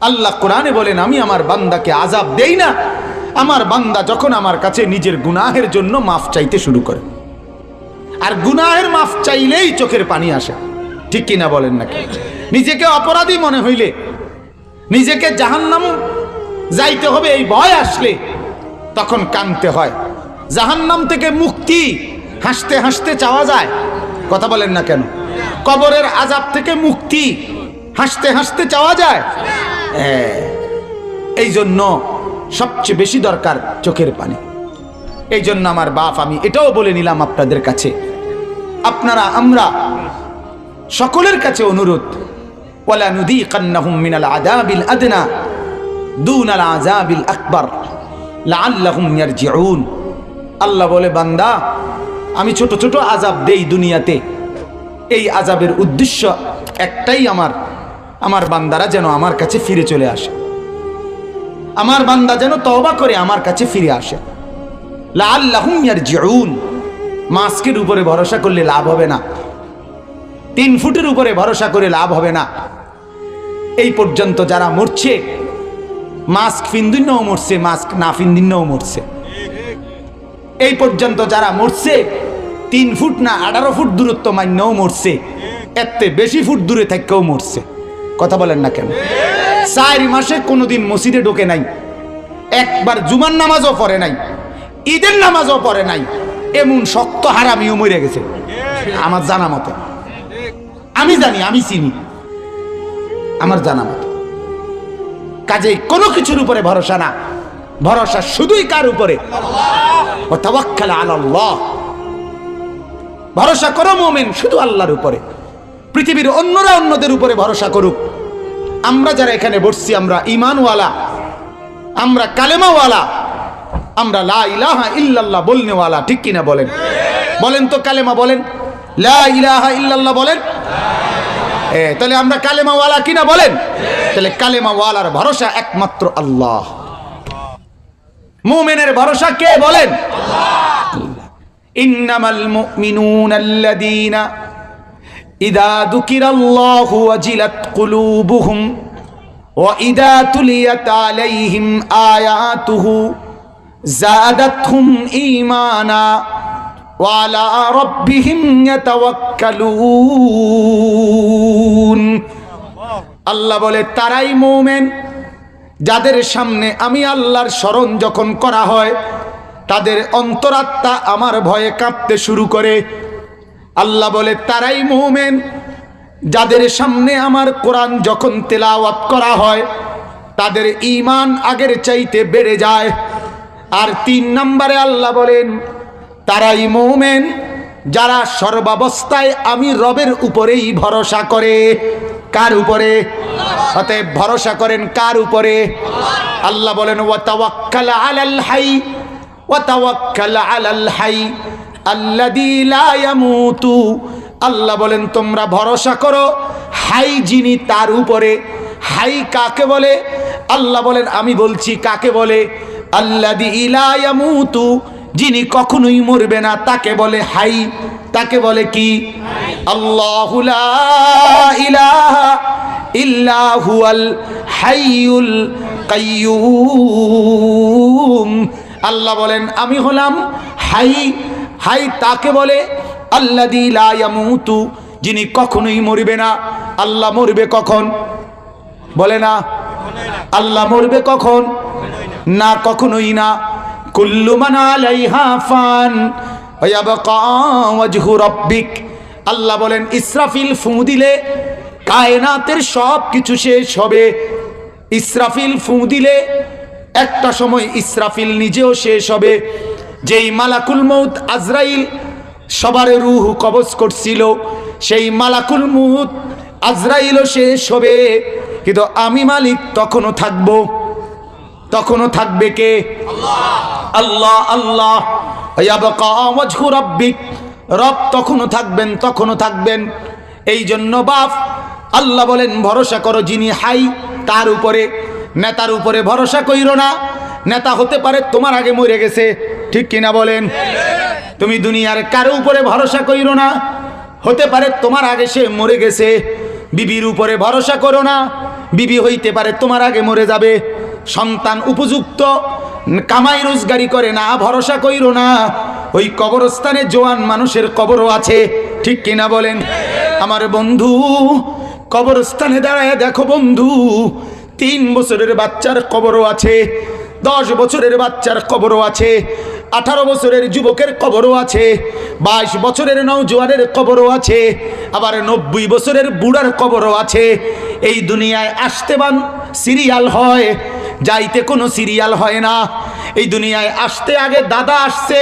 আল্লাহ কোরআনে বলেন, আমি আমার বান্দাকে আযাব দেই না আমার বান্দা যখন আমার কাছে নিজের গুনাহের জন্য মাফ চাইতে শুরু করে। আর গুনাহের মাফ চাইলেই চোখের পানি আসে, ঠিক কিনা বলেন নাকি? নিজেকে অপরাধী মনে হইলে, নিজেকে জাহান্নাম যাইতে হবে এই ভয় আসলে তখন কাঁদতে হয়। জাহান্নাম থেকে মুক্তি হাসতে হাসতে চাওয়া যায়, কথা বলেন না কেন? কবরের আযাব থেকে মুক্তি হাসতে হাসতে চাওয়া যায়। এই জন্য সবচেয়ে বেশি দরকার চোখের পানি। এই জন্য আমার বাপ, আমি এটাও বলে নিলাম আপনাদের কাছে, আপনারা আমরা সকলের কাছে অনুরোধ, ওয়ালা নুযীকান্নাহুম মিনাল আযাবিল আদনা দুনাল আযাবিল আকবার লাআল্লাহুম ইয়ারজিউন। আল্লাহ বলে, বান্দা আমি ছোট ছোট আযাব দেই দুনিয়াতে, এই আযাবের উদ্দেশ্য একটাই, আমার বান্দারা যেন আমার কাছে ফিরে চলে আসে, আমার বান্দা যেন তওবা করে আমার কাছে ফিরে আসে। লাআল্লাহুম ইয়ারজিউন। মাস্কের উপরে ভরসা করলে লাভ হবে না, 3 ফুটের উপরে ভরসা করে লাভ হবে না। এই পর্যন্ত যারা মরছে, মাস্ক ফিন্দিনও মরছে, মাস্ক না ফিন্দিনও মরছে। এই পর্যন্ত যারা মরছে 3 ফুট না 18 ফুট দূরত্ব মান্যও মরছে, এতে বেশি ফুট দূরে থেকেও মরছে, কথা বলেন না কেন? 4 মাসে কোনোদিন মসজিদে ঢোকে নাই, একবার জুমার নামাজও পড়ে নাই, ঈদের নামাজও পড়ে নাই, এমন শক্ত হারামিও মরে গেছে আমার জানা মতে। আমি জানি, আমি চিনি, আমার জানা মতে। কাজেই কোনো কিছুর উপরে ভরসা না, ভরসা শুধুই কার উপরে? ওয়া তাওয়াক্কাল আলাল্লাহ। ভরসা করো মুমিন শুধু আল্লাহর উপরে। পৃথিবীর অন্যরা অন্যদের উপরে ভরসা করুক, আমরা যারা এখানে বসছি আমরা ঈমানওয়ালা, আমরা কালেমাওয়ালা, আমরা লা ইলাহা ইল্লাল্লাহ বলনেওয়ালা, ঠিক কিনা বলেন? বলেন তো কালেমা বলেন, লা ইলাহা ইল্লাল্লাহ বলেন। তাহলে আমরা কালেমাওয়ালা কিনা বলেন? তাহলে কালেমাওয়ালার ভরসা একমাত্র আল্লাহ। মুমিনের ভরসা কে বলেন? আল্লাহ। ইন্নামাল মুমিনুনা আল্লাযীনা ইযা যুকিরাল্লাহু ওয়াজিলাত কুলুবুহুম ওয়া ইযা তুলিয়াত আলাইহিম আয়াতুহু যাদাতহুম ঈমানা ওয়া আলা রাব্বিহিম ইয়াতাওয়াক্কালুন। আল্লাহ বলে, তারাই মুমিন যাদের সামনে আমি আল্লাহর স্মরণ যখন করা হয় তাদের অন্তরাত্মা আমার ভয়ে কাঁপতে শুরু করে। আল্লাহ বলে, তারাই মুমিন যাদের সামনে আমার কোরআন যখন তেলাওয়াত করা হয় তাদের ঈমান আগের চাইতে বেড়ে যায়। আর 3 নম্বরে আল্লাহ বলেন, তারাই মুমিন যারা সর্বাবস্থায় আমি রবের উপরেই ভরসা করে। কার উপরে? অতএব ভরসা করেন কার উপরে? আল্লাহ বলেন, ওয়া তাওয়াক্কাল আলাল হাই, ওয়া তাওয়াক্কাল আলাল হাই আল্লাযী লা ইয়ামুতু। আল্লাহ বলেন, তোমরা ভরসা করো হাই যিনি, তার উপরে। হাই কাকে বলে? আল্লাহ বলেন, আমি বলছি কাকে বলে। আল্লাযী লা ইয়ামুতু, যিনি কখনোই মরবে না, তাকে বলে হাই। তাকে বলে কি? আল্লাহু লা ইলাহা ইল্লা হুয়াল হাইয়ুল কাইয়্যুম। আল্লাহ বলেন, আমি হলাম হাই। হাই তাকে বলে আল্লাযী লা ইয়ামুতু, যিনি কখনোই মরবে না। আল্লাহ মরবে কখন? বলে না। আল্লাহ মরবে কখন? না, কখনোই না। কুল্লু মান আলাইহা ফান ওয়া ইয়াবকা ওয়াজহু রাব্বিক। আল্লাহ বলেন, ইসরাফিল ফু দিলে কায়নাতের সব কিছু শেষ হবে। ইসরাফিল ফু দিলে একটা সময় ইসরাফিল নিজেও শেষ হবে। যেই মালাকুল মউত আজরাইল সবার রূহ কবজ করছিল, সেই মালাকুল মউত আজরাইলও শেষ হবে, কিন্তু আমি মালিক তখনও থাকবো। তখনও থাকবে কে? আল্লাহ। আল্লাহ ইয়াবকা ওয়াজহু রাব্বিক, রব তখনও থাকবেন, তখনও থাকবেন। এই জন্য বাপ আল্লাহ বলেন, ভরসা করো যিনি হাই তার উপরে। নেতার উপরে ভরসা কইরো না, নেতা হতে পারে তোমার আগে মরে গেছে, ঠিক কিনা বলেন? তুমি দুনিয়ার কারো উপরে ভরসা কইরো না, হতে পারে তোমার আগে সে মরে গেছে। বিবির উপরে ভরসা করো না, বিবি হইতে পারে তোমার আগে মরে যাবে, সন্তান উপযুক্ত কামাই রোজগারি করে না, ভরসা কইরো না। ওই কবরস্থানে জোয়ান মানুষের কবরও আছে, ঠিক কিনা বলেন? আমার বন্ধু, কবরস্থানে দাঁড়ায় দেখো বন্ধু, 3 বছরের বাচ্চার কবরও আছে, 10 বছরের বাচ্চার কবরও আছে, 18 বছরের যুবকের কবরও আছে, 22 বছরের নওজোয়ানের কবরও আছে, আবার 90 বছরের বুড়ার কবরও আছে। এই দুনিয়ায় আসতে বান সিরিয়াল হয়, যাইতে কোনো সিরিয়াল হয় না। এই দুনিয়ায় আসতে আগে দাদা আসছে,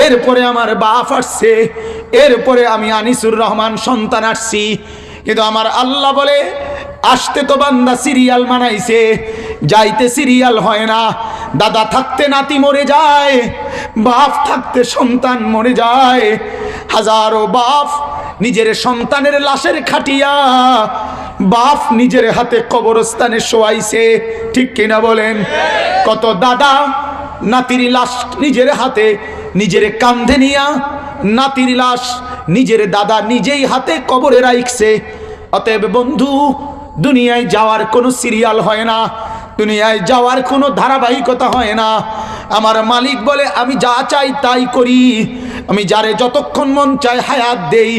এরপরে আমার বাপ আসছে, এরপরে আমি আনিসুর রহমান সন্তান আসছি। কিন্তু আমার আল্লাহ বলে আসতে তো বান্দা সিরিয়াল মানাইছে, যাইতে সিরিয়াল হয় না। দাদা থাকতে নাতি মরে যায়, বাপ থাকতে সন্তান মরে যায়। হাজারো বাপ নিজের সন্তানের লাশের খাটিয়া বাপ নিজের হাতে কবরস্থানে শোয়াইছে, ঠিক কিনা বলেন? কত দাদা নাতির লাশ নিজের হাতে নিজের কাঁধে নিয়া নাতির লাশ নিজের দাদা নিজেই হাতে কবরে রাখছে। অতএব বন্ধু, দুনিয়ায় যাওয়ার কোনো সিরিয়াল হয় না, দুনিয়ায় যাওয়ার কোনো ধারাবাহিকতা হয় না। আমার মালিক বলে আমি যা চাই তাই করি, আমি যারে যতক্ষণ মন চাই হায়াত দেই।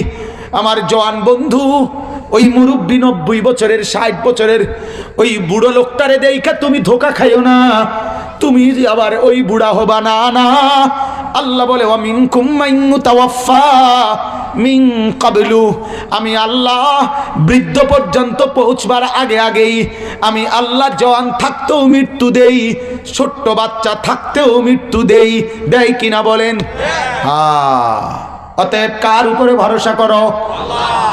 আমার জওয়ান বন্ধু, ওই মুরব্বী 90 বছরের 60 বছরের ওই বুড়ো লোকটারে দেইখা তুমি ধোকা খাইও না, তুমি আবার ওই বুড়া হবা না। না, আল্লাহ বলে ওয়া মিনকুম মান ইউতাওয়াফা মিন ক্বাবলু, আমি আল্লাহ বৃদ্ধ পর্যন্ত পৌঁছবার আগে আগেই আমি আল্লাহ জওয়ান থাকতেও মৃত্যু দেই, ছোট্ট বাচ্চা থাকতেও মৃত্যু দেই, দেয় কিনা বলেন? হ্যাঁ। অতএব কার উপরে ভরসা করো?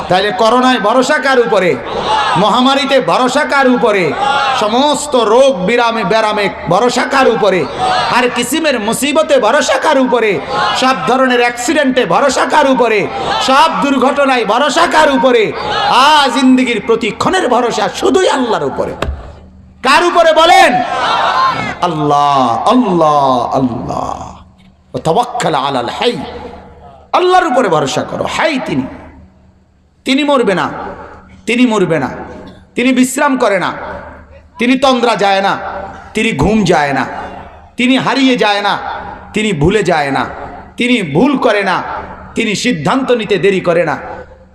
তাহলে করোনায় ভরসা কার উপরে? মহামারীতে ভরসা কার উপরে? সমস্ত রোগ ব্যারামে ভরসা কার উপরে? আর কিসিমের মুসিবতে ভরসা কার উপরে? সব ধরনের অ্যাক্সিডেন্টে ভরসা কার উপরে? সব দুর্ঘটনায় ভরসা কার উপরে? জিন্দেগির প্রতিক্ষণের ভরসা শুধুই আল্লাহর উপরে। কার উপরে বলেন? আল্লাহ আল্লাহ আল্লাহ। তাওয়াক্কাল আলাল হাই, আল্লাহর উপরে ভরসা করো। হাই তিনি মরবে না, তিনি মরবে না, তিনি বিশ্রাম করে না, তিনি তন্দ্রা যায় না, তিনি ঘুম যায় না, তিনি হারিয়ে যায় না, তিনি ভুলে যায় না, তিনি ভুল করে না, তিনি সিদ্ধান্ত নিতে দেরি করে না।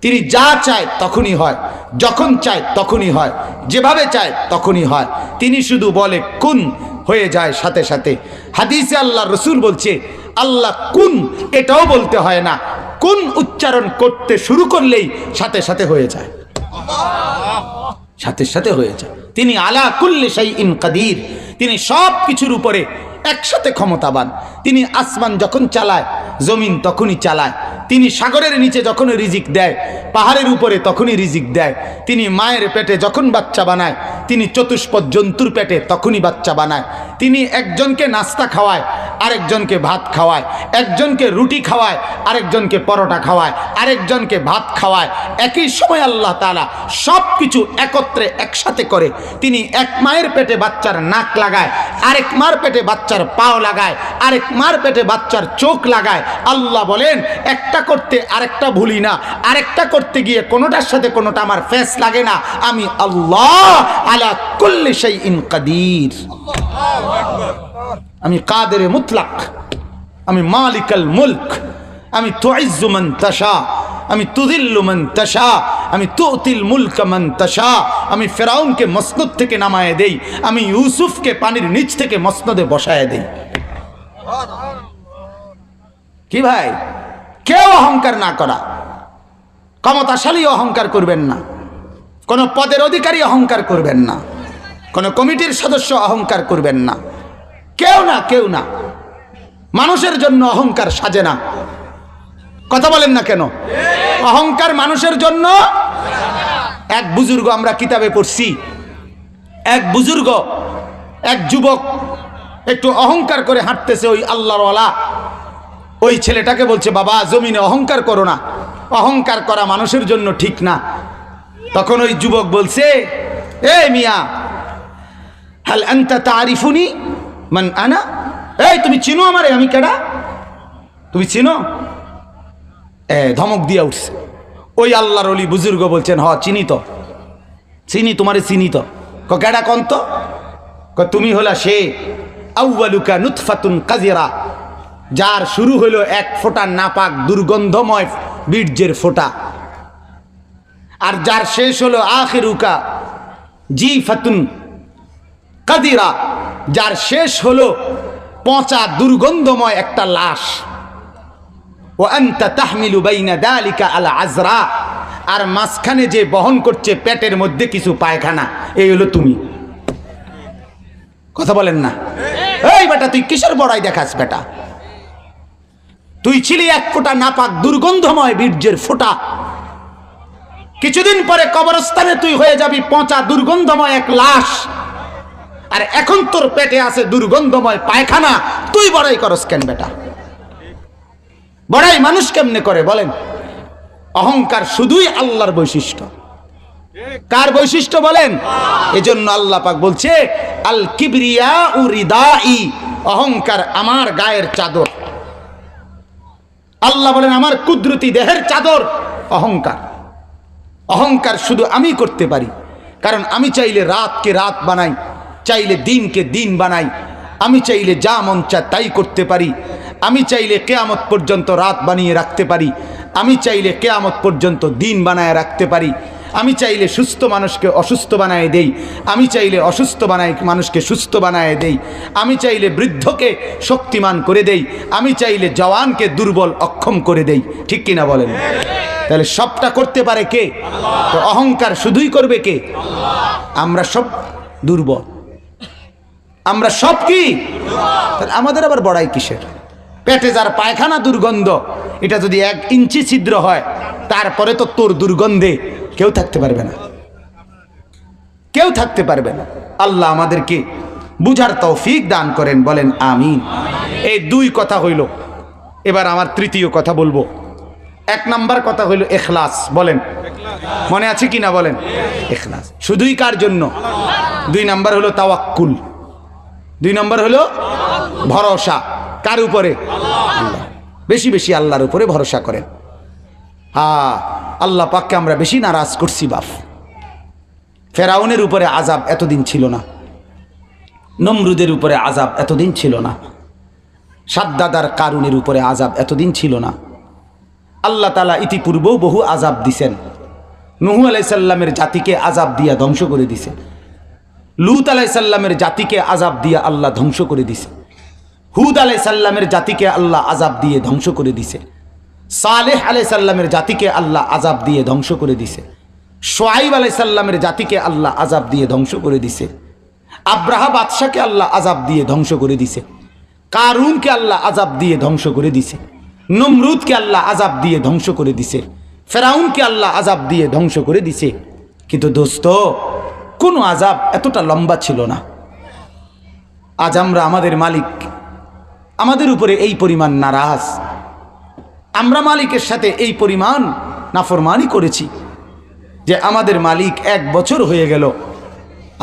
তিনি যা চায় তখনই হয়, যখন চায় তখনই হয়, যেভাবে চায় তখনই হয়। তিনি শুধু বলে কুন, হয়ে যায় সাথে সাথে। হাদিসে আল্লাহ রসুল বলছে আল্লাহ কুন এটাও বলতে হয় না, কুন উচ্চারণ করতে শুরু করলেই সাথে সাথে হয়ে যায়, সাথে সাথে হয়ে যায়। তিনি আলা কুল্লি শাইইন কাদির, তিনি সব কিছুর উপরে একসাথে ক্ষমতাবান। তিনি আসমান যখন চালায় জমিন তখনই চালায়, তিনি সাগরের নিচে যখন রিজিক দেয়, পাহাড়ের উপরে তখনই রিজিক দেয়। তিনি মায়ের পেটে যখন বাচ্চা বানায়, তিনি চতুষ্পদ জন্তুর পেটে তখনই বাচ্চা বানায়। তিনি একজনকে নাস্তা খাওয়ায়, আরেকজনকে ভাত খাওয়ায়, একজনকে রুটি খাওয়ায়, আরেকজনকে পরোটা খাওয়ায়, আরেকজনকে ভাত খাওয়ায়। একই সময় আল্লাহ তাআলা সব কিছু একত্রে একসাথে করে। তিনি এক মায়ের পেটে বাচ্চার নাক লাগায়, আরেক মার পেটে বাচ্চার পাও লাগায়, আরেক মার পেটে বাচ্চার চোখ লাগায়। আল্লাহ বলেন একটা করতে আরেকটা ভুলি না, আরেকটা করতে গিয়ে কোনোটার সাথে কোনোটা আমার ফেস লাগে না। আমি আল্লাহ আলা কুল্লি শাইইন কাদির, আমি কাদের মুতলাক, আমি মালিকাল মুলক, আমি তুইজ্জু মান তাশা, আমি তুযিল্লু মান তাশা, আমি তুতিল মুলক মান তাশা। আমি ফেরাউনকে মসনদ থেকে নামায়ে দেই, আমি ইউসুফকে পানির নিচ থেকে মসনদে বসায়ে দেই। কি ভাই, কেউ অহংকার না করা, ক্ষমতাশালী অহংকার করবেন না, কোনো পদের অধিকারী অহংকার করবেন না, কোনো কমিটির সদস্য অহংকার করবেন না, কেউ না, কেউ না। মানুষের জন্য অহংকার সাজে না। কথা বলেন না কেন? অহংকার মানুষের জন্য। এক বুজুর্গ আমরা কিতাবে পড়ছি, এক বুজুর্গ, এক যুবক একটু অহংকার করে হাঁটতেছে, ওই আল্লাহর ওয়ালা ওই ছেলেটাকে বলছে বাবা জমিনে অহংকার করো না, অহংকার করা মানুষের জন্য ঠিক না। তখন ওই যুবক বলছে এই মিয়া, হাল আনতা তারিফুনি মান আনা, এই তুমি চিনো আমারে, আমি কেডা, তুমি চিনো? ধমক দিয়া উঠছে। ওই আল্লাহর ওলি বুজুর্গ বলছেন হ চিনি তো, চিনি, তোমারে চিনি তো। কেডা কন্ত? তুমি হলা সে আউয়ালুকা নুতফাতুন কাজিরা, যার শুরু হলো এক ফোঁটা নাপাক দুর্গন্ধময় বীর্যের ফোঁটা, আর যার শেষ হলো আখিরুকা জিফাতুন কাদিরা, যার শেষ হলো পচা দুর্গন্ধময় একটা লাশ। ওয়া আনতা তাহমিলু বাইনা যালিকা আল আজরা, আর মাঝখানে যে বহন করছে পেটের মধ্যে কিছু পায়খানা, এই হলো তুমি। কথা বলেন না? এই বেটা তুই কিসের বড়াই দেখাস বেটা? তুই ছিলি এক ফোঁটা নাপাক দুর্গন্ধময় বীর্যের ফোঁটা, কিছুদিন পরে কবরস্থানে তুই হয়ে যাবি পচা দুর্গন্ধময় এক লাশ, আর এখন তোর পেটে আছে দুর্গন্ধময় পায়খানা। তুই বড়াই করস কেন বেটা? বড়াই মানুষ কেমনে করে বলেন? অহংকার শুধুই আল্লাহর বৈশিষ্ট্য। কার বৈশিষ্ট্য বলেন? এজন্য আল্লাহ পাক বলছে আল কিবরিয়া উ রিদাই, অহংকার আমার গায়ের চাদর। আল্লাহ বলেন আমার কুদরতি দেহের চাদর অহংকার। অহংকার শুধু আমি করতে পারি, কারণ আমি চাইলে রাতকে রাত বানাই, চাইলে দিনকে দিন বানাই, আমি চাইলে যা মন চায় তাই করতে পারি, আমি চাইলে কিয়ামত পর্যন্ত রাত বানিয়ে রাখতে পারি, আমি চাইলে কিয়ামত পর্যন্ত দিন বানায় রাখতে পারি, আমি চাইলে সুস্থ মানুষকে অসুস্থ বানায় দেই, আমি চাইলে অসুস্থ মানুষকে সুস্থ বানায় দেই, আমি চাইলে বৃদ্ধকে শক্তিমান করে দেই, আমি চাইলে জওয়ানকে দুর্বল অক্ষম করে দেই। ঠিক কিনা বলেন? তাহলে সবটা করতে পারে কে? তো অহংকার শুধুই করবে কে? আমরা সব দুর্বল, আমরা সব কি? তাহলে আমাদের আবার বড়াই কিসের? পেটে যার পায়খানা দুর্গন্ধ, এটা যদি 1 ইঞ্চি ছিদ্র হয়, তারপরে তো তোর দুর্গন্ধে কেউ থাকতে পারবে না, কেউ থাকতে পারবে না। আল্লাহ আমাদেরকে বুঝার তৌফিক দান করেন, বলেন আমিন। এই 2 কথা হইল। এবার আমার তৃতীয় কথা বলবো। 1 নাম্বার কথা হইল ইখলাস। বলেন মনে আছে কিনা বলেন? ইখলাস শুধুই কার জন্য? 2 নাম্বার হলো তাওয়াক্কুল। 2 নাম্বার হলো ভরসা। কার উপরে? আল্লাহ। বেশি বেশি আল্লাহর উপরে ভরসা করেন। হ্যাঁ, আল্লাহ পাককে আমরা বেশি নারাজ করছি বাপ। ফেরাউনের উপরে আযাব এতদিন ছিল না, নমরুদের উপরে আযাব এতদিন ছিল না, সাদ্দাদার কারুনের উপরে আযাব এতদিন ছিল না। আল্লাহ তাআলা ইতিপূর্বেও বহু আযাব দিছেন। নূহ আলাইহিস সালামের জাতিকে আযাব দিয়া ধ্বংস করে দিছে, লূত আলাইহিস সালামের জাতিকে আযাব দিয়া আল্লাহ ধ্বংস করে দিছে, হুদ আলাইহিস সালামের জাতিকে আল্লাহ আযাব দিয়ে ধ্বংস করে দিছে, সালেহ আলাইহিস সালামের জাতিকে আল্লাহ আযাব দিয়ে ধ্বংস করে দিছে, শুআইব আলাইহিস সালামের জাতিকে আল্লাহ আযাব দিয়ে ধ্বংস করে দিছে, আব্রাহা বাদশাকে আল্লাহ আযাব দিয়ে ধ্বংস করে দিছে, কারুনকে আল্লাহ আযাব দিয়ে ধ্বংস করে দিছে, নমরুদকে আল্লাহ আযাব দিয়ে ধ্বংস করে দিছে, ফেরাউনকে আল্লাহ আযাব দিয়ে ধ্বংস করে দিছে। কিন্তু দোস্ত, কোনো আযাব এতটা লম্বা ছিল না। আজ আমরা আমাদের মালিক, আমাদের উপরে এই পরিমাণ নারাজ, আমরা মালিকের সাথে এই পরিমাণ নাফরমানি করেছি যে আমাদের মালিক 1 বছর হয়ে গেল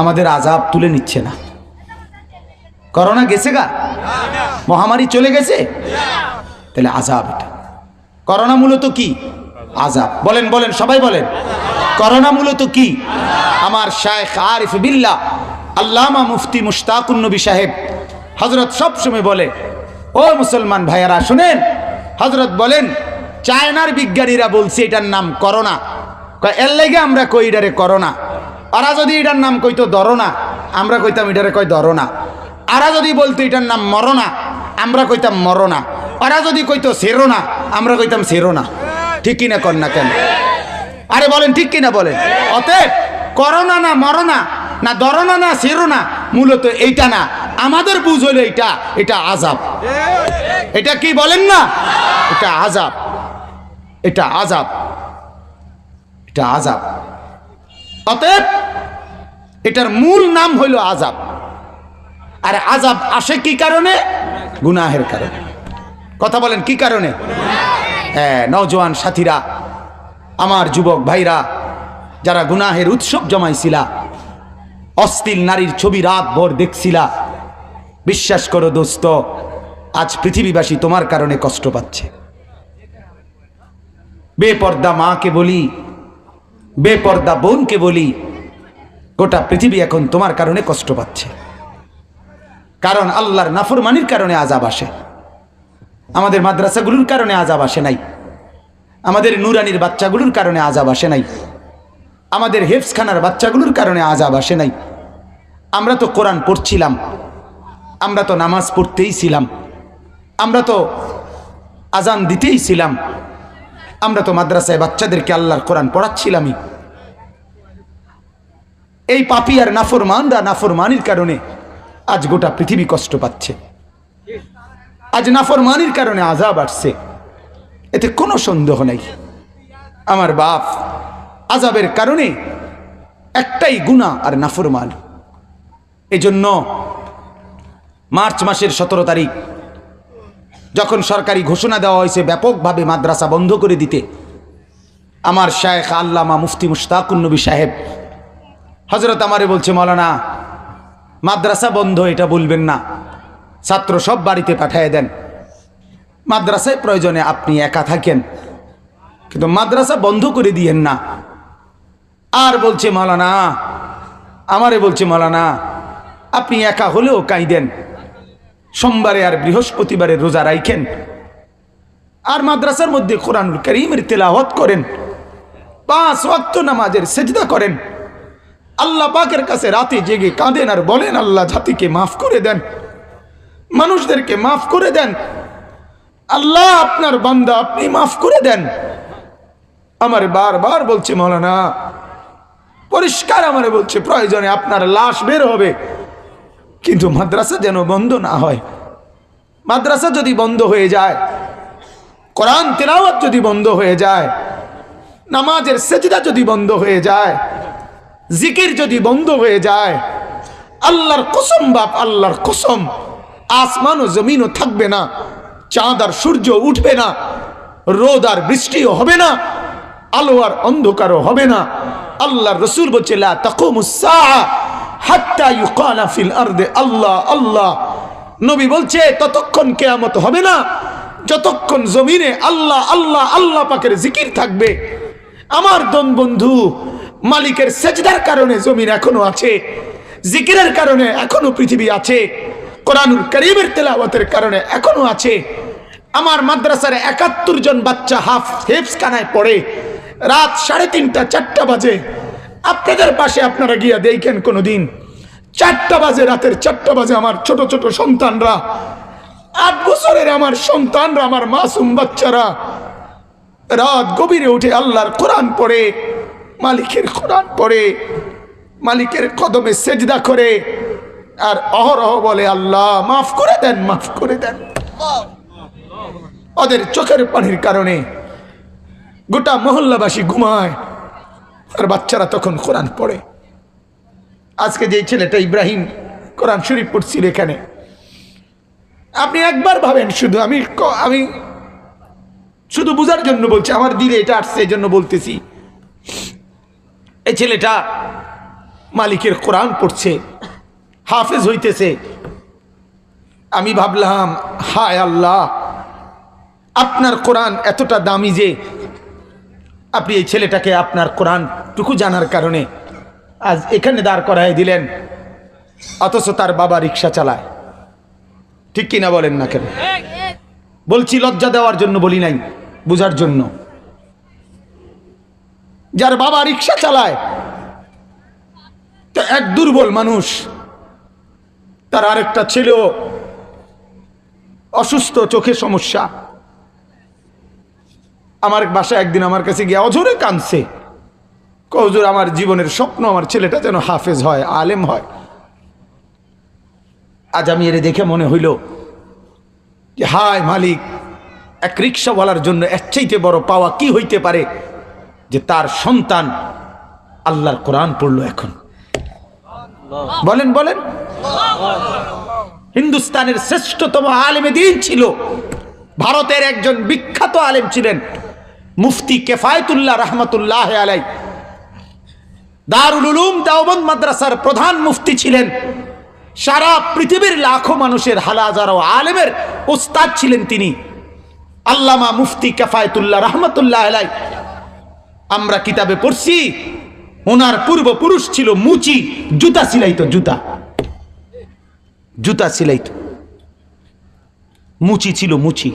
আমাদের আযাব তুলে নিচ্ছে না। করোনা গেছে গা? মহামারী চলে গেছে? তাহলে আযাব। এটা করোনা মূলত কি? আযাব। বলেন বলেন সবাই বলেন, করোনা মূলত কি? আমার শায়েখ আরিফ বিল্লাহ আল্লামা মুফতি মুশতাকুন নবী সাহেব হযরত সবসময় বলে, ও মুসলমান ভাইয়ারা শুনেন, হযরত বলেন চায়নার বিজ্ঞানীরা বলছে এটার নাম করোনা, এর লাগে আমরা কই এটারে করোনা। ওরা যদি এটার নাম কইতো দরোনা, আমরা কইতাম এটারে কয় দরোনা। ওরা যদি বলতো এটার নাম মরোনা, আমরা কইতাম মরোনা। ওরা যদি কইতো সেরোনা, আমরা কইতাম সেরোনা। ঠিক কিনা কর না কেন? আরে বলেন ঠিক কিনা বলেন। অতএব করোনা না মরোনা না দরোনা না সেরোনা, মূলত এইটা না, আমাদের বুঝ হলো এইটা, এটা আযাব। এটা কি বলেন না? এটা আযাব, এটা আযাব, এটা আযাব। অতএব এটার মূল নাম হইল আযাব। আর আযাব আসে কি কারণে? গুনাহের কারণে। কথা বলেন কি কারণে? হ্যাঁ, নওজোয়ান সাথীরা, আমার যুবক ভাইরা, যারা গুনাহের উৎসব জমাইছিলা, অশ্লীল নারীর ছবি রাত ভর দেখছিলা, বিশ্বাস করো দোস্ত, আজ পৃথিবীবাসী তোমার কারণে কষ্ট পাচ্ছে। বেপর্দা মাকে বলি, বেপর্দা বোনকে বলি, গোটা পৃথিবী এখন তোমার কারণে কষ্ট পাচ্ছে, কারণ আল্লাহর নাফরমানির কারণে আযাব আসে। আমাদের মাদ্রাসাগুলোর কারণে আযাব আসে নাই, আমাদের নুরানির বাচ্চাগুলোর কারণে আযাব আসে নাই, আমাদের হেফজখানার বাচ্চাগুলোর কারণে আযাব আসে নাই। আমরা তো কোরআন পড়ছিলাম, আমরা তো নামাজ পড়তেই ছিলাম, আমরা তো আজান দিতেই ছিলাম, আমরা তো মাদ্রাসায় বাচ্চাদেরকে আল্লাহর কোরআন পড়াচ্ছিলামই। এই পাপী আর নাফরমানরা নাফরমানির কারণে আজ গোটা পৃথিবী কষ্ট পাচ্ছে, আজ নাফরমানির কারণে আযাব আসছে, এতে কোনো সন্দেহ নাই। আমার বাপ, আযাবের কারণে একটাই গুনাহ আর নাফরমান। এজন্য মার্চ মাসের 17 তারিখ যখন সরকারি ঘোষণা দেওয়া হয়েছে ব্যাপকভাবে মাদ্রাসা বন্ধ করে দিতে, আমার শায়েখ আল্লামা মুফতি মুশতাকুন নবী সাহেব হযরত আমারে বলছে, মাওলানা মাদ্রাসা বন্ধ এটা বলবেন না, ছাত্র সব বাড়িতে পাঠিয়ে দেন, মাদ্রাসায় প্রয়োজনে আপনি একা থাকেন, কিন্তু মাদ্রাসা বন্ধ করে দিয়েন না। আর বলছে মাওলানা, আমারে বলছে মাওলানা আপনি একা হলেও কাঁদেন, সোমবারে আর বৃহস্পতিবারে রোজা রাখেন, আর মাদ্রাসার মধ্যে কোরআনুল কারীমের তেলাওয়াত করেন, 5 ওয়াক্ত নামাজের সিজদা করেন, আল্লাহ পাকের কাছে রাতে জেগে কাঁদেন আর বলেন আল্লাহ জাতিকে মাফ করে দেন, মানুষদেরকে মাফ করে দেন, আল্লাহ আপনার বান্দা আপনি মাফ করে দেন। আমার বারবার বলছে মাওলানা, পরিষ্কার আমারে বলছে প্রয়োজনে আপনার লাশ বের হবে, কিন্তু মাদ্রাসা যেন বন্ধ না হয়। মাদ্রাসা যদি বন্ধ হয়ে যায়, কোরআন তেলাওয়াত যদি বন্ধ হয়ে যায়, নামাজের সিজদা যদি বন্ধ হয়ে যায়, জিকির যদি বন্ধ হয়ে যায়, আল্লাহর কসম বাপ, আল্লাহর কসম, আসমান ও জমিনও থাকবে না, চাঁদ আর সূর্য উঠবে না, রোদ আর বৃষ্টিও হবে না, আলো আর অন্ধকারও হবে না। আল্লাহর রাসূল বলছে লা তাকুমুস সাআ হাত্তা ইউকালা ফিল আরদি আল্লাহ আল্লাহ। নবী বলছে ততক্ষণ কিয়ামত হবে না যতক্ষণ জমিনে আল্লাহ আল্লাহ আল্লাহ পাকের জিকির থাকবে। আমার দন বন্ধু, মালিকের সেজদার কারণে জমিন এখনো আছে, জিকিরের কারণে এখনো পৃথিবী আছে, কোরআনুল কারীমের তেলাওয়াতের কারণে এখনো আছে। আমার মাদ্রাসার ৭১ জন বাচ্চা হেফজখানায় পড়ে, রাত 3:30 4টা বাজে। আপনাদের পাশে আপনারা গিয়া দেখেন কোনোদিন 4টা বাজে, রাতের 4টা বাজে আমার ছোট ছোট সন্তানরা, 8 বছরের আমার সন্তানরা, আমার মাসুম বাচ্চারা রাত গভীরে উঠে আল্লাহর কোরআন পড়ে, মালিকের কোরআন পড়ে, মালিকের কদমে সেজদা করে, আর অহরহ বলে আল্লাহ মাফ করে দেন, মাফ করে দেন। ওদের চোখের পানির কারণে গোটা মহল্লাবাসী ঘুমায়, আর বাচ্চারা তখন কোরআন পড়ে। আজকে যে ছেলেটা ইব্রাহিম কোরআন শরীফ পড়ছিল এখানে, আপনি একবার ভাবেন, শুধু আমি শুধু বুঝার জন্য বলছি, আমার দিলে এটা আসছে এই জন্য বলতেছি। এই ছেলেটা মালিকের কোরআন পড়ছে, হাফেজ হইতেছে। আমি ভাবলাম হায় আল্লাহ, আপনার কোরআন এতটা দামি যে আপনি এই ছেলেটাকে আপনার কোরআনটুকু জানার কারণে আজ এখানে দাঁড় করাই দিলেন, অথচ তার বাবা রিক্সা চালায়। ঠিক কিনা বলেন না কেন? বলছি লজ্জা দেওয়ার জন্য বলি নাই, বুঝার জন্য। যার বাবা রিক্সা চালায়, তো এক দুর্বল মানুষ, তার আরেকটা ছেলেও অসুস্থ, চোখে সমস্যা। আমার বাসায় একদিন আমার কাছে গিয়ে অঝরে কাঁদছে, হুজুর আমার জীবনের স্বপ্ন আমার ছেলেটা যেন হাফেজ হয়, আলেম হয়। আজ আমি এর দেখে মনে হইল যে হায় মালিক, এক রিক্সাওয়ালার জন্য এর চাইতে বড় পাওয়া কি হইতে পারে যে তার সন্তান আল্লাহর কোরআন পড়লো। এখন বলেন বলেন, হিন্দুস্তানের শ্রেষ্ঠতম আলেমে দ্বীন ছিল, ভারতের একজন বিখ্যাত আলেম ছিলেন মুফতি কিফায়াতুল্লাহ রহমাতুল্লাহ আলাই, দারুল উলুম দেওবন্দ মাদ্রাসার প্রধান মুফতি ছিলেন, সারা পৃথিবীর লাখো মানুষের হাজারো আলেমের উস্তাদ ছিলেন তিনি, আল্লামা মুফতি কিফায়াতুল্লাহ রহমাতুল্লাহ আলাই। আমরা কিতাবে পড়ছি ওনার পূর্বপুরুষ ছিল মুচি, জুতা সিলাইতো, জুতা সিলাইতো, মুচি ছিল, মুচি।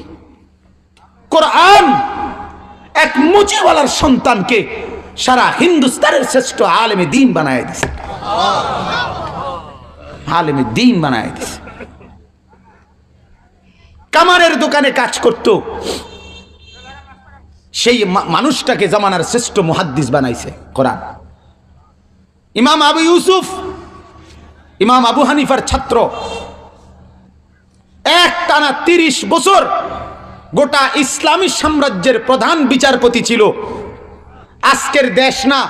কোরআন এক মুচিওয়ালার সন্তানকে সারা হিন্দুস্তানের শ্রেষ্ঠ আলেমে দ্বীন বানায় দিছে, আলেমে দ্বীন বানায় দিছে। কামারের দোকানে কাজ করত, সেই মানুষটাকে জামানার শ্রেষ্ঠ মুহাদ্দিস বানাইছে কোরআন। ইমাম আবু ইউসুফ, ইমাম আবু হানিফার ছাত্র, এক টানা 30 বছর গোটা ইসলামী সাম্রাজ্যের প্রধান বিচারপতি ছিল। আজকের দেশ না,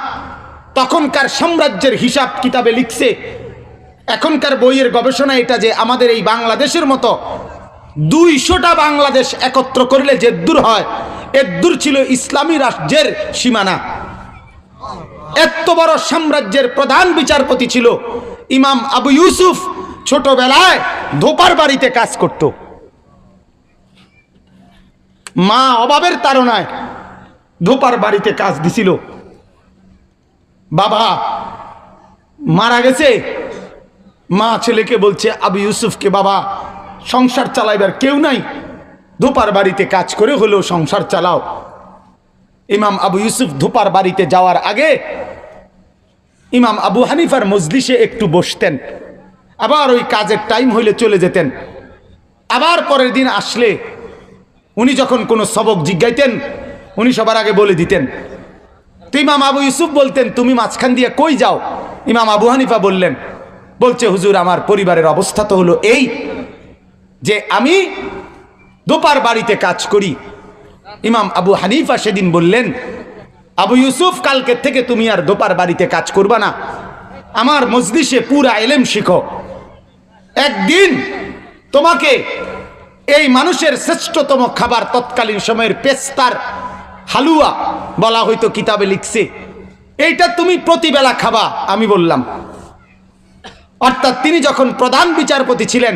তখনকার সাম্রাজ্যের হিসাব কিতাবে লিখছে, এখনকার বইয়ের গবেষণা এটা যে আমাদের এই বাংলাদেশের মতো 200টা বাংলাদেশ একত্র করলে যে দূর হয়, এর দূর ছিল ইসলামী রাষ্ট্রের সীমানা। এত বড় সাম্রাজ্যের প্রধান বিচারপতি ছিল ইমাম আবু ইউসুফ। ছোটবেলায় ধোপার বাড়িতে কাজ করত, মা অভাবের তাড়নায় ধোপার বাড়িতে কাজ দিছিল। বাবা মারা গেছে, মা ছেলেকে বলছে, আবু ইউসুফকে, বাবা সংসার চালাইবার কেউ নাই, ধোপার বাড়িতে কাজ করে হলেও সংসার চালাও। ইমাম আবু ইউসুফ ধোপার বাড়িতে যাওয়ার আগে ইমাম আবু হানিফার মজলিসে একটু বসতেন, আবার ওই কাজের টাইম হইলে চলে যেতেন। আবার পরের দিন আসলে উনি যখন কোনো সবক জিজ্ঞাইতেন, উনি সবার আগে বলে দিতেন। তো ইমাম আবু ইউসুফ বলতেন, তুমি মাঝখান দিয়ে কই যাও? ইমাম আবু হানিফা বললেন, বলছে, হুজুর আমার পরিবারের অবস্থা তো হলো এই যে আমি ধোপার বাড়িতে কাজ করি। ইমাম আবু হানিফা সেদিন বললেন, আবু ইউসুফ কালকে থেকে তুমি আর ধোপার বাড়িতে কাজ করবা না, আমার মজলিসে পুরা ইলম শিখো। একদিন তোমাকে এই মানুষের শ্রেষ্ঠতম খাবার তৎকালীন সময়ের পেস্তার হালুয়া বলা হয়তো, কিতাবে লিখছে, এইটা তুমি প্রতিবেলা খাবা। আমি বললাম, অর্থাৎ তিনি যখন প্রধান বিচারপতি ছিলেন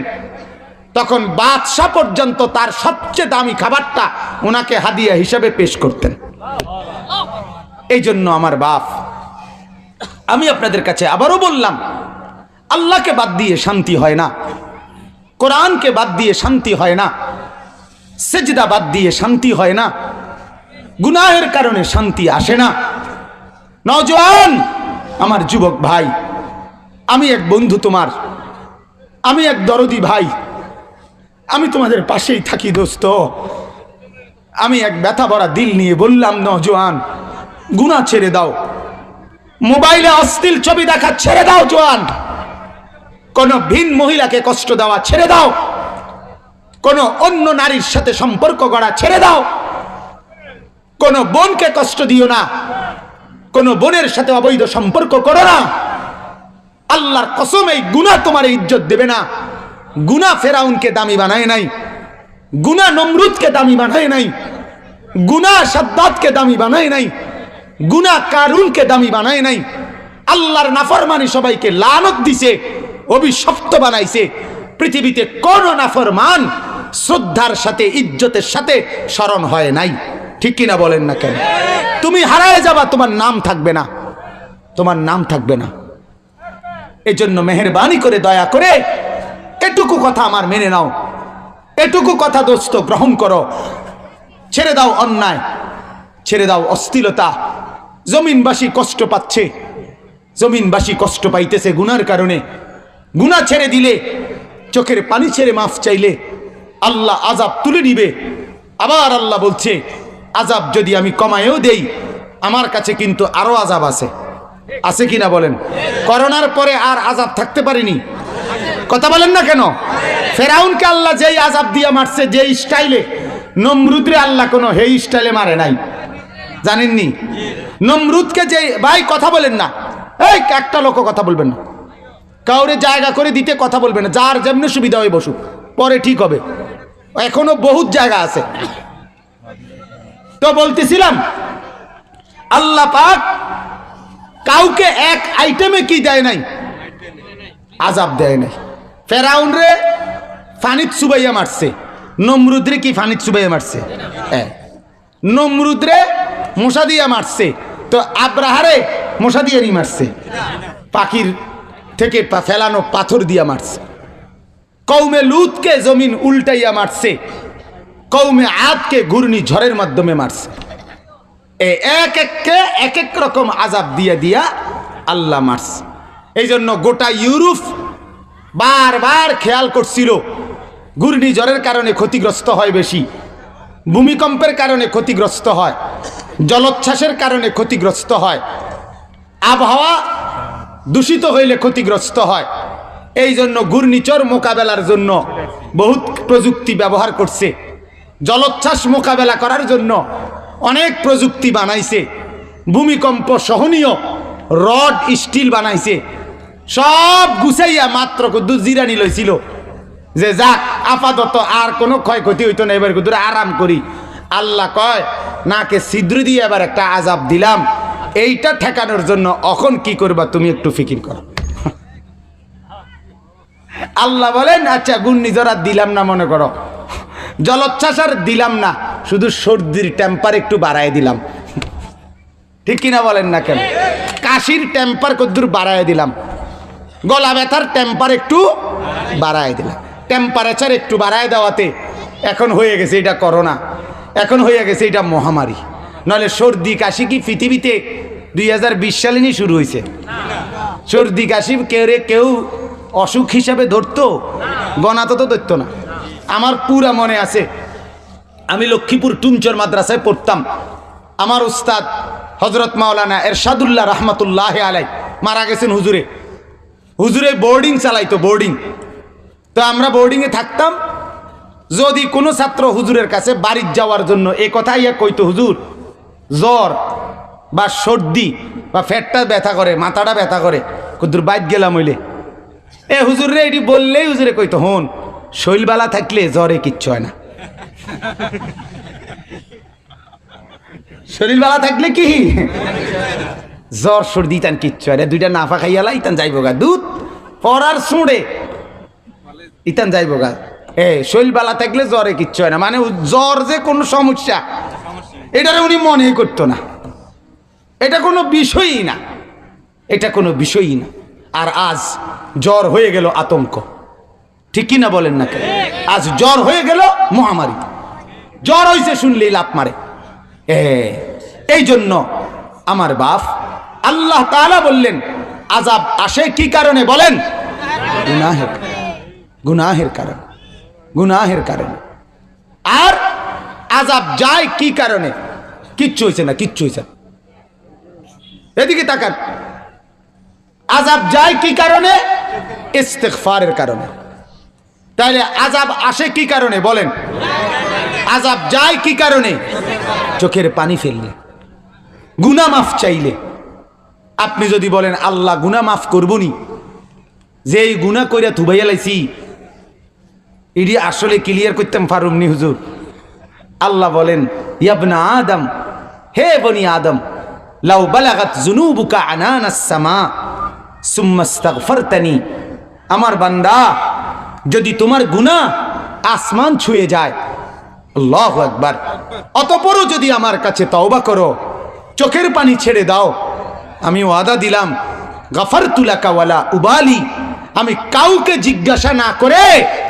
তখন বাদশা পর্যন্ত তার সবচেয়ে দামি খাবারটা ওনাকে হাদিয়া হিসাবে পেশ করতেন। এই জন্য আমার বাপ, আমি আপনাদের কাছে আবারও বললাম, আল্লাহকে বাদ দিয়ে শান্তি হয় না, কোরআনকে বাদ দিয়ে শান্তি হয় না, সেজদা বাদ দিয়ে শান্তি হয় না, গুনাহের কারণে শান্তি আসে না। নওজোয়ান আমার যুবক ভাই, আমি এক বন্ধু তোমার, আমি এক দরদি ভাই, আমি তোমাদের পাশেই থাকি দোস্ত। আমি এক ব্যথা ভরা দিল নিয়ে বললাম, নওজোয়ান গুনাহ ছেড়ে দাও, মোবাইলে অশ্লীল ছবি দেখা ছেড়ে দাও জোয়ান, কোন ভিন মহিলাকে কষ্ট দেওয়া ছেড়ে দাও, কোন অন্য নারীর সাথে সম্পর্ক গড়া ছেড়ে দাও, কোন বোনকে কষ্ট দিও না, কোন বোনের সাথে অবৈধ সম্পর্ক করো না। আল্লাহর কসম, এই গুনাহ তোমার ইজ্জত দেবে না। গুনাহ ফেরাউনকে দামি বানায় নাই, গুনাহ নমরুদকে দামি বানায় নাই, গুনাহ সাদ্দাতকে দামি বানায় নাই, গুনাহ কারুনকে দামি বানায় নাই। আল্লাহর নাফরমানি সবাইকে লানত দিছে, অভিশপ্ত বানাইছে। পৃথিবীতে কোন নাফরমান শ্রদ্ধার সাথে ইজ্জতের সাথে স্মরণ হয় নাই, ঠিক কিনা বলেন না কেন? তুমি হারায় যাবা, তোমার নাম থাকবে না, তোমার নাম থাকবে না। এই জন্য মেহেরবানি করে, দয়া করে এটুকু কথা আমার মেনে নাও, এটুকু কথা দোস্ত গ্রহণ করো। ছেড়ে দাও অন্যায়, ছেড়ে দাও অশ্লীলতা। জমিনবাসী কষ্ট পাচ্ছে, জমিনবাসী কষ্ট পাইতেছে গুনার কারণে। গুনাহ ছেড়ে দিলে, চোখের পানি ছেড়ে মাফ চাইলে আল্লাহ আযাব তুলে নিবে। আবার আল্লাহ বলছে, আযাব যদি আমি কমায়েও দেই, আমার কাছে কিন্তু আরো আযাব আছে। আছে কিনা বলেন? করোনার পরে আর আযাব থাকতে পারেনি, কথা বলেন না কেন? ফেরাউনকে আল্লাহ যেই আযাব দিয়া মারছে, যেই স্টাইলে, নমরুদরে আল্লাহ কোনো হেই স্টাইলে মারে নাই, জানেননি? নমরুদকে যে, ভাই কথা বলেন না, এই একটা লোক কথা বলবেন না, কাউরে জায়গা করে দিতে কথা বলবেন না, যার যেমনি সুবিধা হয়ে বসুক, পরে ঠিক হবে, এখনো বহুত জায়গা আছে। তো বলতেছিলাম, আল্লাহ পাক কাউকে এক আইটেমে কি দেয় নাই, আযাব দেয় নাই। ফেরাউন রে ফানিত সুবাইয়া মারছে, নমরুদ রে কি ফানিত সুবাইয়া মারছে? নমরুদ রে মশা দিয়া মারছে, তো আব্রাহারে মশা দিয়ে নি মারছে, পাখির থেকে ফেলানো পাথর দিয়া মারছে। কৌমে লুতকে জমিন উল্টাইয়া মারছে, কৌমে আদকে ঘূর্ণি ঝড়ের মাধ্যমে মারছে। এক এককে এক এক রকম আযাব দিয়া দিয়া আল্লাহ মারছে। এই জন্য গোটা ইউরোপ বারবার খেয়াল করছিল ঘূর্ণিঝড়ের কারণে ক্ষতিগ্রস্ত হয় বেশি, ভূমিকম্পের কারণে ক্ষতিগ্রস্ত হয়, জলোচ্ছ্বাসের কারণে ক্ষতিগ্রস্ত হয়, আবহাওয়া দূষিত হইলে ক্ষতিগ্রস্ত হয়। এই জন্য ঘূর্ণিঝড় মোকাবেলার জন্য বহুত প্রযুক্তি ব্যবহার করছে, জলোচ্ছ্বাস মোকাবেলা করার জন্য অনেক প্রযুক্তি বানাইছে, ভূমিকম্প সহনীয় রড স্টিল বানাইছে। সব গুছাইয়া মাত্র কুদ্দুস জিরানি লইছিল যে যাক আপাতত আর কোনো ক্ষয়ক্ষতি হইতো না, এবার কুদ্দুর আরাম করি। আল্লাহ কয় নাকে ছিদ্র দিয়ে এবার একটা আযাব দিলাম, এইটা ঠেকানোর জন্য এখন কি করবা তুমি একটু ফিকির করো। আল্লাহ বলেন আচ্ছা ঘূর্ণিঝড় আর দিলাম না, মনে করো জলোচ্ছ্বাস আর দিলাম না, শুধু সর্দির টেম্পার একটু বাড়ায় দিলাম। ঠিক কিনা বলেন না কেন? কাশির টেম্পার কদ্দুর বাড়ায় দিলাম, গলা ব্যথার টেম্পার একটু বাড়ায় দিলাম। টেম্পারেচার একটু বাড়ায় দেওয়াতে এখন হয়ে গেছে এটা করোনা, এখন হয়ে গেছে এটা মহামারী। নাহলে সর্দি কাশি কি পৃথিবীতে 2020 সালে নিয়ে শুরু হয়েছে? সর্দি কাশি কেউ অসুখ হিসাবে ধরতো? গণাতো তো ধরতো না। আমার পুরা মনে আছে, আমি লক্ষ্মীপুর টুমচর মাদ্রাসায় পড়তাম। আমার উস্তাদ হজরত মাওলানা এরশাদুল্লাহ রহমতুল্লাহ আলাই মারা গেছেন। হুজুরে বোর্ডিং চালাইতো, বোর্ডিং। তো আমরা বোর্ডিংয়ে থাকতাম। যদি কোনো ছাত্র হুজুরের কাছে বাড়ির যাওয়ার জন্য এ কথা ইয়া কইতো, হুজুর জ্বর বা সর্দি বা পেটটা ব্যথা করে, মাথাটা ব্যথা করে, কুদ্দুর বাইত গেলাম হইলে হুজুর রে এটি বললেই হুজুরে কইতো হন শৈলবালা থাকলে জ্বরে কিচ্ছু হয় না। শরীরবালা থাকলে কি জ্বর সর্দি তান কিচ্ছু হয় না, দুইটা নাফা খাইয়ালা ইতান যাইব গা, দুধ পরার সুঁড়ে ইতান যাইব গা। শৈলবালা থাকলে জ্বরে কিচ্ছু হয় না, মানে জ্বর যে কোনো সমস্যা এটারে উনি মনে করতো না, এটা কোনো বিষয়ই না, এটা কোনো বিষয়ই না। আর আজ জ্বর হয়ে গেল আতঙ্ক। ঠিক কিনা বলেন না কেন? আজ জ্বর হয়ে গেল মহামারী। জ্বর হয়েছে শুনলেই লাফ মারে। এই জন্য আমার বাপ আল্লাহ তাআলা বললেন আযাব আসে কি কারণে বলেন? গুনাহের কারণে, গুনাহের কারণে। আর আযাব যায় কি কারণে? কিচ্ছু হয়েছে না, কিচ্ছু হয়েছে না। এদিকে তাকান, আযাব যায় কি কারণে? ইস্তিগফারের কারণে। তাহলে আযাব আসে কি কারণে বলেন? আযাব যায় কি কারণে? চোখের পানি ফেললে, গুনাহ মাফ চাইলে। আপনি যদি বলেন আল্লাহ গুনাহ মাফ করবনি, যে এই গুনাহ কইরা থুবাইয়া লাইছি এটি আসলে ক্লিয়ার করতাম পারুমনি হুজুর। আল্লাহ বলেন ইয়া আদম, হে বনি আদম, লাউ বালাগাত যুনুবুকা আনানাস সামা সুম্মা ইস্তাগফারতানি, আমার বান্দা যদি তোমার গুনাহ আসমান ছুঁয়ে যায়, আল্লাহু আকবার, অতঃপরও যদি আমার কাছে তওবা করো, চোখের পানি ছেড়ে দাও, আমি ওয়াদা দিলাম গাফারতু লাকা ওয়ালা উবালি, আমি কাউকে জিজ্ঞাসা না করে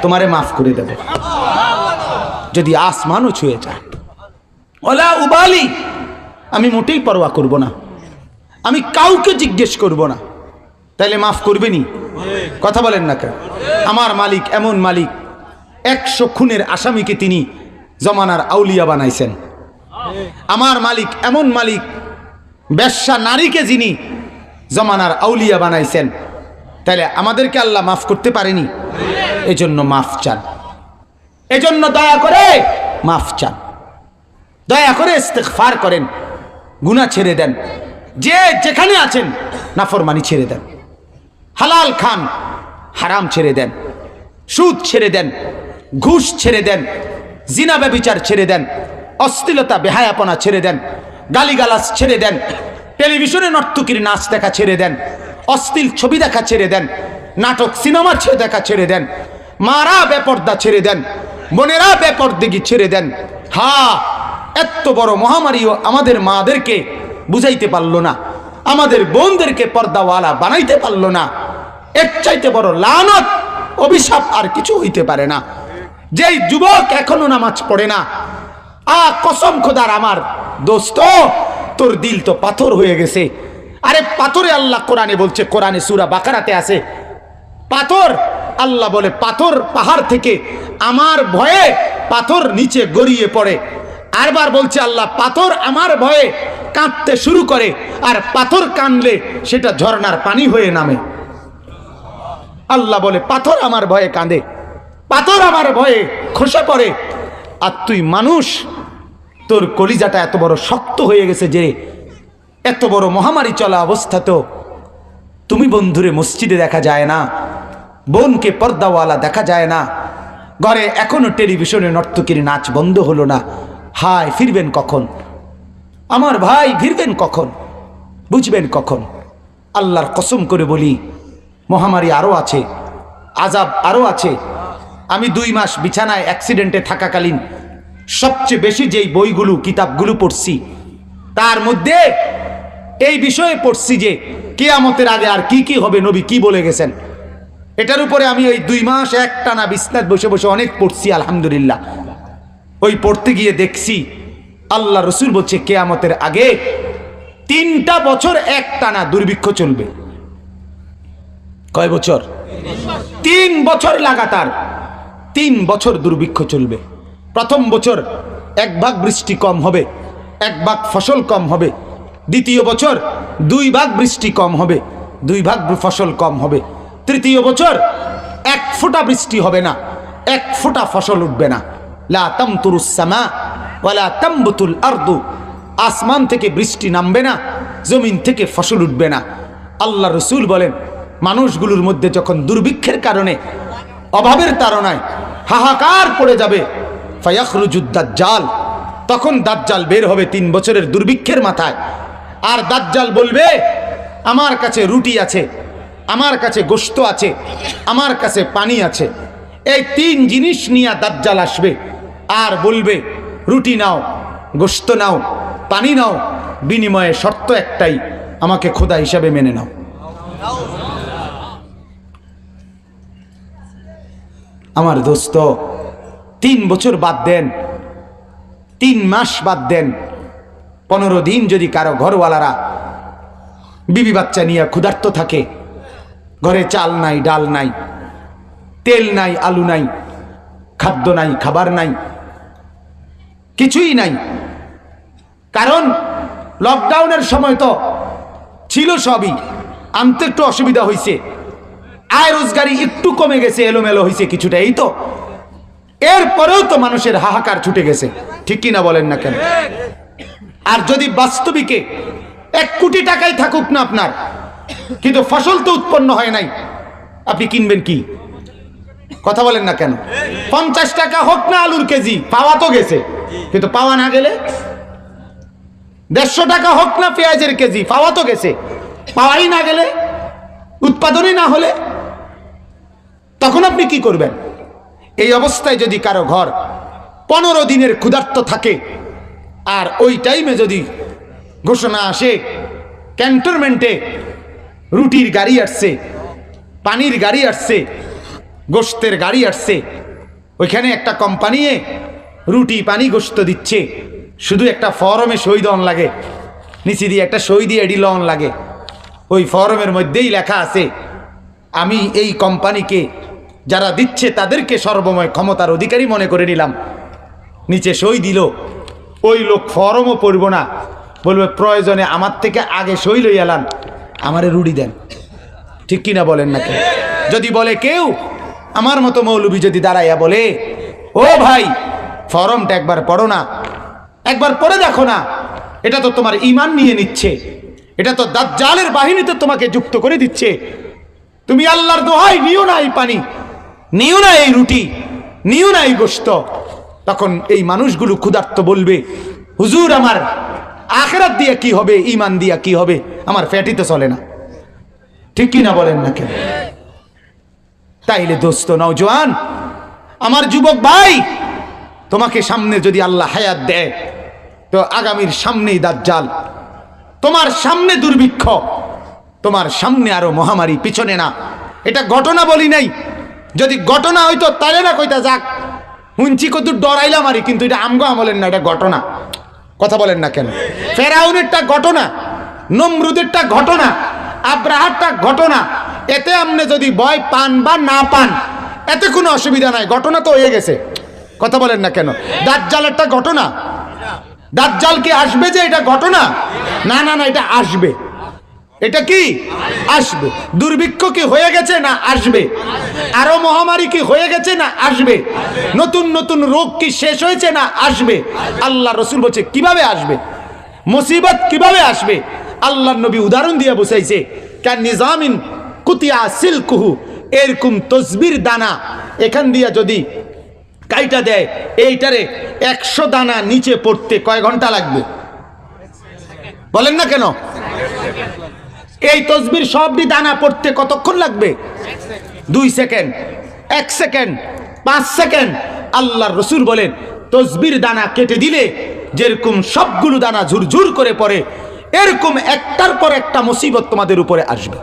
তোমারে মাফ করে দেব। যদি আসমানও ছুঁয়ে যায়, ওয়ালা উবালি, আমি মোটেই পরোয়া করব না, আমি কাউকে জিজ্ঞেস করব না। তাইলে মাফ করবেনি? কথা বলেন না কেন? আমার মালিক এমন মালিক, 100 খুনের আসামিকে তিনি জমানার আউলিয়া বানাইছেন। আমার মালিক এমন মালিক, বেশ্যা নারীকে যিনি জমানার আউলিয়া বানাইছেন। তাইলে আমাদেরকে আল্লাহ মাফ করতে পারেনি? এজন্য মাফ চান, এজন্য দয়া করে মাফ চান, দয়া করে ইস্তিগফার করেন, গুনাহ ছেড়ে দেন। যে যেখানে আছেন নাফরমানি ছেড়ে দেন, হালাল খান, হারাম ছেড়ে দেন, সুদ ছেড়ে দেন, ঘুষ ছেড়ে দেন, জিনা ব্যভিচার ছেড়ে দেন, অশ্লীলতা বেহায়াপনা ছেড়ে দেন, গালিগালাজ ছেড়ে দেন, টেলিভিশনে নর্তকীর নাচ দেখা ছেড়ে দেন, অশ্লীল ছবি দেখা ছেড়ে দেন, নাটক সিনেমা দেখা ছেড়ে দেন, মারা বেপর্দা ছেড়ে দেন, বোনেরা বেপরদেগি ছেড়ে দেন। এত বড় মহামারীও আমাদের মাদেরকে বুঝাইতে পারলো না, আমাদের বোনদেরকে পর্দাওয়ালা বানাইতে পারলো না, এর চাইতে বড় লানত অভিশাপ আর কিছু হইতে পারে না। যেই যুবক এখনো নামাজ পড়ে না, কসম খোদার আমার দোস্ত, তোর দিল তো পাথর হয়ে গেছে। আরে পাথরে আল্লাহ কোরআনে বলছে, কোরআনে সূরা বাকারাতে আছে পাথর, আল্লাহ বলে পাথর পাহাড় থেকে আমার ভয়ে পাথর নিচে গড়িয়ে পড়ে। আরবার বলছে আল্লাহ, পাথর আমার ভয়ে কাঁদতে শুরু করে, আর পাথর কাঁদলে সেটা ঝর্ণার পানি হয়ে নামে। আল্লাহ বলে পাথর আমার ভয়ে কাঁদে, পাথর আমার ভয়ে খসে পড়ে। আর তুই মানুষ, তোর কলিজাটা এত বড় শক্ত হয়ে গেছে যে এত বড় মহামারী চলা অবস্থা তো তুমি বন্ধুরে মসজিদে দেখা যায় না, বোনকে পর্দাওয়ালা দেখা যায় না, ঘরে এখনো টেলিভিশনে নর্তকীর নাচ বন্ধ হলো না। হায়, ফিরবেন কখন আমার ভাই, ফিরবেন কখন, বুঝবেন কখন? আল্লাহর কসম করে বলি, মহামারী আরও আছে, আযাব আরও আছে। আমি 2 মাস বিছানায় অ্যাক্সিডেন্টে থাকাকালীন সবচেয়ে বেশি যেই বইগুলো কিতাবগুলো পড়ছি, তার মধ্যে এই বিষয়ে পড়ছি যে কিয়ামতের আগে আর কি কি হবে, নবী কি বলে গেছেন। এটার উপরে আমি ওই 2 মাস একটানা বিছনায় বসে বসে অনেক পড়ছি আলহামদুলিল্লাহ। ওই পড়তে গিয়ে দেখছি আল্লাহ রসুল বলছে কিয়ামতের আগে 3টা বছর একটানা দুর্ভিক্ষ চলবে। কয় বছর? 3 বছর লাগাতার 3 বছর দুর্ভিক্ষ চলবে। প্রথম বছর 1 ভাগ বৃষ্টি কম হবে, 1 ভাগ ফসল কম হবে। দ্বিতীয় বছর 2 ভাগ বৃষ্টি কম হবে, 2 ভাগ ফসল কম হবে। তৃতীয় বছর 1 ফোঁটা বৃষ্টি হবে না, 1 ফোঁটা ফসল উঠবে না। লা তামতুরুস সামা ওয়ালা তামবুতুল আরদু, আসমান থেকে বৃষ্টি নামবে না, জমিন থেকে ফসল উঠবে না। আল্লাহ রসুল বলেন, মানুষগুলোর মধ্যে যখন দুর্ভিক্ষের কারণে, অভাবের তাড়নায় হাহাকার পড়ে যাবে, ফায়াখরুজুদ দাজ্জাল, তখন দাজ্জাল বের হবে 3 বছরের দুর্ভিক্ষের মাথায়। আর দাজ্জাল বলবে, আমার কাছে রুটি আছে, আমার কাছে গোশত আছে, আমার কাছে পানি আছে। এই 3 জিনিস নিয়ে দাজ্জাল আসবে আর বলবে, রুটি নাও, গোশত নাও, পানি নাও, বিনিময়ে শর্ত একটাই, আমাকে খোদা হিসাবে মেনে নাও। আমার দোস্ত, 3 বছর বাদ দেন, 3 মাস বাদ দেন, 15 দিন যদি কারো ঘরওয়ালারা বিবি বাচ্চা নিয়ে ক্ষুধার্ত থাকে, ঘরে চাল নাই, ডাল নাই, তেল নাই, আলু নাই, খাদ্য নাই, খাবার নাই, কিছুই নাই। কারণ লকডাউনের সময় তো ছিল সবই, আনতে একটু অসুবিধা হয়েছে, আয় রোজগারি একটু কমে গেছে, এলোমেলো হয়েছে কিছুটা, এই তো। এরপরেও তো মানুষের হাহাকার ছুটে গেছে, ঠিক কিনা বলেন না কেন? আর যদি বাস্তবিকে 1 কোটি টাকাই থাকুক না আপনার, কিন্তু ফসল তো উৎপন্ন হয় নাই, আপনি কিনবেন কি? কথা বলেন না কেন? 50 টাকা হোক না আলুর কেজি, পাওয়া তো গেছে, কিন্তু পাওয়া না গেলে 150 টাকা হোক না পেঁয়াজের কেজি, পাওয়া তো গেছে, পাওয়াই না গেলে, উৎপাদনই না হলে, তখন আপনি কি করবেন? এই অবস্থায় যদি কারো ঘর 15 দিনের ক্ষুধার্ত থাকে, আর ওই টাইমে যদি ঘোষণা আসে ক্যান্টনমেন্টে রুটির গাড়ি আসছে, পানির গাড়ি আসছে, গোশতের গাড়ি আসছে, ওইখানে একটা কোম্পানি রুটি পানি গোশত দিচ্ছে, শুধু একটা ফর্মে সই দেওয়ান লাগে, নিচে দিয়ে একটা সই দিয়ে এডি লন লাগে, ওই ফর্মের মধ্যেই লেখা আছে, আমি এই কোম্পানিকে যারা দিচ্ছে তাদেরকে সর্বময় ক্ষমতার অধিকারী মনে করে নিলাম। নিচে সই দিল, ওই লোক ফর্মও পড়ব না, বলবে প্রয়োজনে আমার থেকে আগে সই লই এলান, আমারে রুটি দেন। ঠিক কিনা বলেন না কেন? যদি বলে কেউ, আমার মতো মৌলবি যদি দাঁড়াইয়া বলে, ও ভাই ফর্মটা একবার পড়ো না, একবার পড়ে দেখো না, এটা তো তোমার ঈমান নিয়ে নিচ্ছে, এটা তো দাজ্জালের বাহিনীতে তোমাকে যুক্ত করে দিচ্ছে, তুমি আল্লাহর দোহাই নিও না এই পানি, নিও না এই রুটি, নিও না এই গোশত। তখন এই মানুষগুলো ক্ষুধার্ত বলবে, হুজুর আমার আখিরাত দিয়ে কি হবে, ঈমান দিয়া কি হবে, আমার ফ্যাটি তো চলে না। ঠিক কিনা বলেন না কেন? তাইলে দোস্ত নওজোয়ান, আমার যুবক ভাই, তোমাকে সামনে যদি আল্লাহ হায়াত দেয়, তো আগামীর সামনেই দাজ্জাল, তোমার সামনে দুর্ভিক্ষ, তোমার সামনে আরো মহামারী, পিছনে না। এটা ঘটনা বলি নাই, যদি ঘটনা হইতো তাহলে না কইতা যাক হুঞ্চি কত ডরাইলাম আরই, কিন্তু এটা আমগো আমলেন না, এটা ঘটনা। কথা বলেন না কেন? ফেরাউনেরটা ঘটনা, নমরুদেরটা ঘটনা, আব্রাহারটা ঘটনা। এতে আপনি যদি ভয় পান বা না পান এতে কোনো অসুবিধা নাই, ঘটনা তো হয়ে গেছে। কথা বলেন না কেন? দাজ্জালেরটা ঘটনা, দাজ্জাল কি আসবে যে এটা ঘটনা? না না না, এটা আসবে। এটা কি আসবে? দুর্ভিক্ষ কি হয়ে গেছে? না আসবে। আরো মহামারী কি হয়ে গেছে? না আসবে। নতুন নতুন রোগ কি শেষ হয়েছে? না আসবে। আল্লাহ রসুল বলছে কিভাবে আসবে, মুসিবত কিভাবে আসবে। আল্লাহ নবী উদাহরণ দিয়ে বুঝাইছে, কান নিজামিন কুতিয়া সিলকুহু, এরকম তসবির দানা এখান দিয়া যদি কাইটা দেয়, এইটারে 100 দানা নিচে পড়তে কয় ঘন্টা লাগবে? বলেন না কেন? এই তসবির সবটি দানা পড়তে কতক্ষণ লাগবে? 2 সেকেন্ড, 1 সেকেন্ড, 5 সেকেন্ড। আল্লাহর রসুল বলেন তসবির দানা কেটে দিলে যেরকম সবগুলো দানা ঝুরঝুর করে পড়ে, এরকম একটার পর একটা মুসিবত তোমাদের উপরে আসবে।